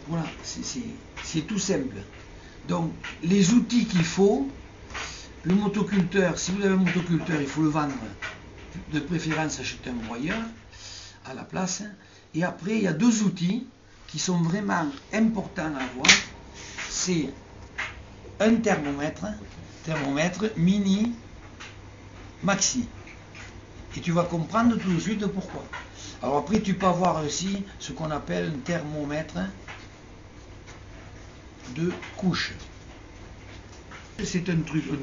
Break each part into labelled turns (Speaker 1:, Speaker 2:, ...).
Speaker 1: Voilà, c'est tout simple. Donc, les outils qu'il faut, le motoculteur, si vous avez un motoculteur, il faut le vendre, de préférence acheter un broyeur à la place. Et après, il y a deux outils qui sont vraiment importants à avoir. C'est un thermomètre mini maxi. Et tu vas comprendre tout de suite pourquoi. Alors après, tu peux avoir aussi ce qu'on appelle un thermomètre de couche. C'est un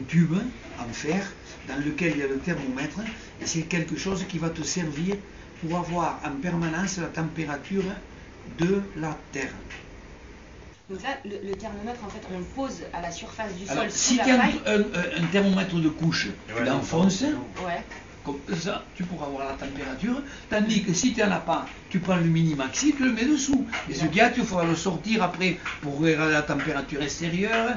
Speaker 1: tube en fer dans lequel il y a le thermomètre et c'est quelque chose qui va te servir pour avoir en permanence la température de la terre.
Speaker 2: Donc là, le thermomètre, en fait, on le pose à la surface du sol.
Speaker 1: Alors, si tu as un thermomètre de couche, tu l'enfonces, comme ça, tu pourras avoir la température, tandis que si tu n'en as pas, tu prends le mini maxi, tu le mets dessous. Et ce qu'il y a, tu feras le sortir après pour regarder la température extérieure.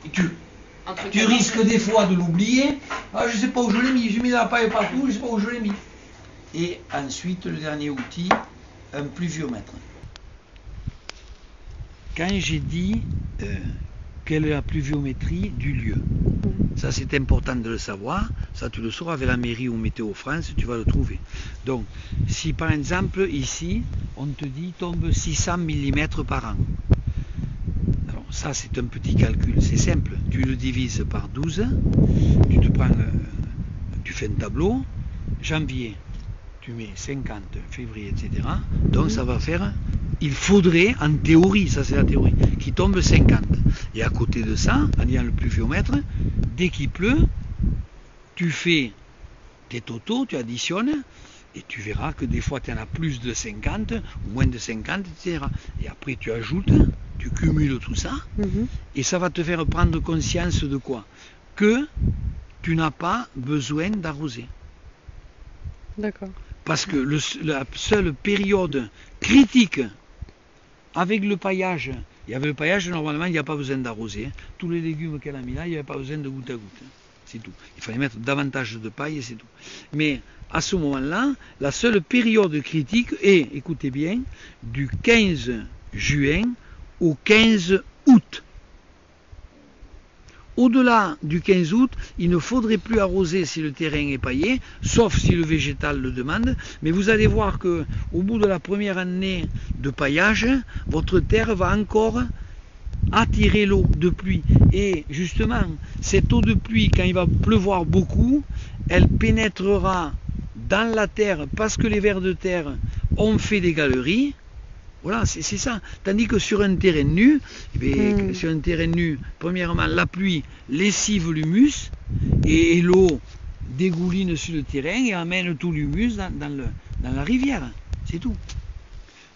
Speaker 1: Et tu risques des fois de l'oublier. Ah, je ne sais pas où je l'ai mis, j'ai mis dans la paille partout, je ne sais pas où je l'ai mis. Et ensuite, le dernier outil, un pluviomètre. Quand j'ai dit quelle est la pluviométrie du lieu, ça c'est important de le savoir, ça tu le sauras avec la mairie ou Météo France, tu vas le trouver. Donc, si par exemple ici, on te dit tombe 600 mm par an, alors ça c'est un petit calcul, c'est simple, tu le divises par 12, tu fais un tableau, janvier, tu mets 50, février, etc. Donc ça va faire, il faudrait, en théorie, ça c'est la théorie, qu'il tombe 50. Et à côté de ça, en ayant le pluviomètre, dès qu'il pleut, tu fais tes totaux, tu additionnes, et tu verras que des fois tu en as plus de 50, ou moins de 50, etc. Et après tu ajoutes, tu cumules tout ça, et ça va te faire prendre conscience de quoi? Que tu n'as pas besoin d'arroser.
Speaker 3: D'accord.
Speaker 1: Parce que la seule période critique avec le paillage, et avec le paillage, normalement, il n'y a pas besoin d'arroser. Tous les légumes qu'elle a mis là, il n'y avait pas besoin de goutte à goutte. C'est tout. Il fallait mettre davantage de paille et c'est tout. Mais à ce moment-là, la seule période critique est, écoutez bien, du 15 juin au 15 août. Au-delà du 15 août, il ne faudrait plus arroser si le terrain est paillé, sauf si le végétal le demande. Mais vous allez voir qu'au bout de la première année de paillage, votre terre va encore attirer l'eau de pluie. Et justement, cette eau de pluie, quand il va pleuvoir beaucoup, elle pénétrera dans la terre parce que les vers de terre ont fait des galeries. Voilà, c'est ça. Tandis que sur un terrain nu, premièrement, la pluie lessive l'humus et l'eau dégouline sur le terrain et amène tout l'humus dans la rivière. C'est tout.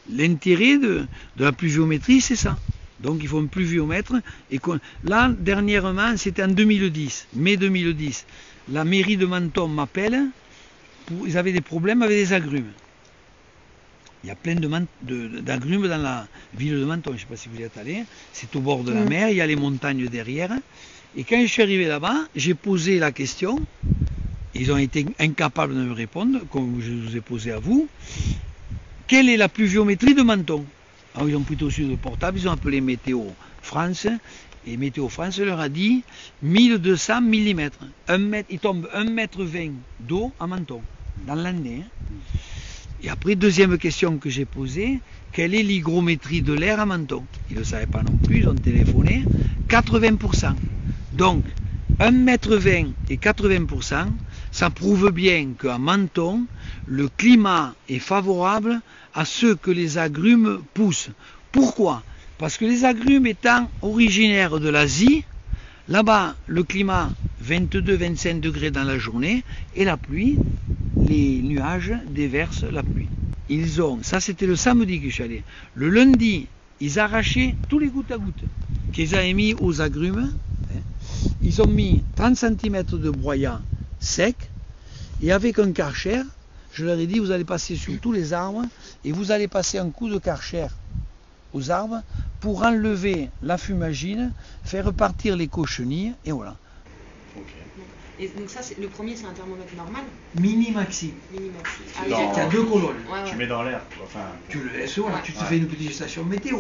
Speaker 1: L'intérêt de la pluviométrie, c'est ça. Donc il faut un pluviomètre. Et là, dernièrement, c'était en 2010, mai 2010. La mairie de Menton m'appelle, ils avaient des problèmes avec des agrumes. Il y a plein d'agrumes dans la ville de Menton, je ne sais pas si vous y êtes allé, c'est au bord de la mer, il y a les montagnes derrière. Et quand je suis arrivé là-bas, j'ai posé la question, ils ont été incapables de me répondre, comme je vous ai posé à vous, quelle est la pluviométrie de Menton? Alors ils ont pris aussi le portable, ils ont appelé Météo France, et Météo France leur a dit 1200 mm. Il tombe 1,20 m d'eau à Menton, dans l'année. Et après, deuxième question que j'ai posée, quelle est l'hygrométrie de l'air à Menton? Ils ne le savaient pas non plus, ils ont téléphoné, 80%. Donc, 1,20 m et 80%, ça prouve bien qu'à Menton, le climat est favorable à ce que les agrumes poussent. Pourquoi? Parce que les agrumes étant originaires de l'Asie, là-bas, le climat 22-25 degrés dans la journée et la pluie, les nuages déversent la pluie. Ça c'était le samedi que je suis allé. Le lundi, ils arrachaient tous les gouttes à gouttes qu'ils avaient mis aux agrumes. Ils ont mis 30 cm de broyat sec et avec un karcher, je leur ai dit vous allez passer sur tous les arbres et vous allez passer un coup de karcher aux arbres pour enlever la fumagine, faire partir les cochenilles et voilà.
Speaker 2: Et donc ça, le premier, c'est un thermomètre normal?
Speaker 1: Mini-maxi.
Speaker 2: Mini-maxi.
Speaker 1: Tu as deux colonnes.
Speaker 4: Tu mets dans l'air. Enfin...
Speaker 1: Tu le laisses, voilà. Tu te fais une petite station météo.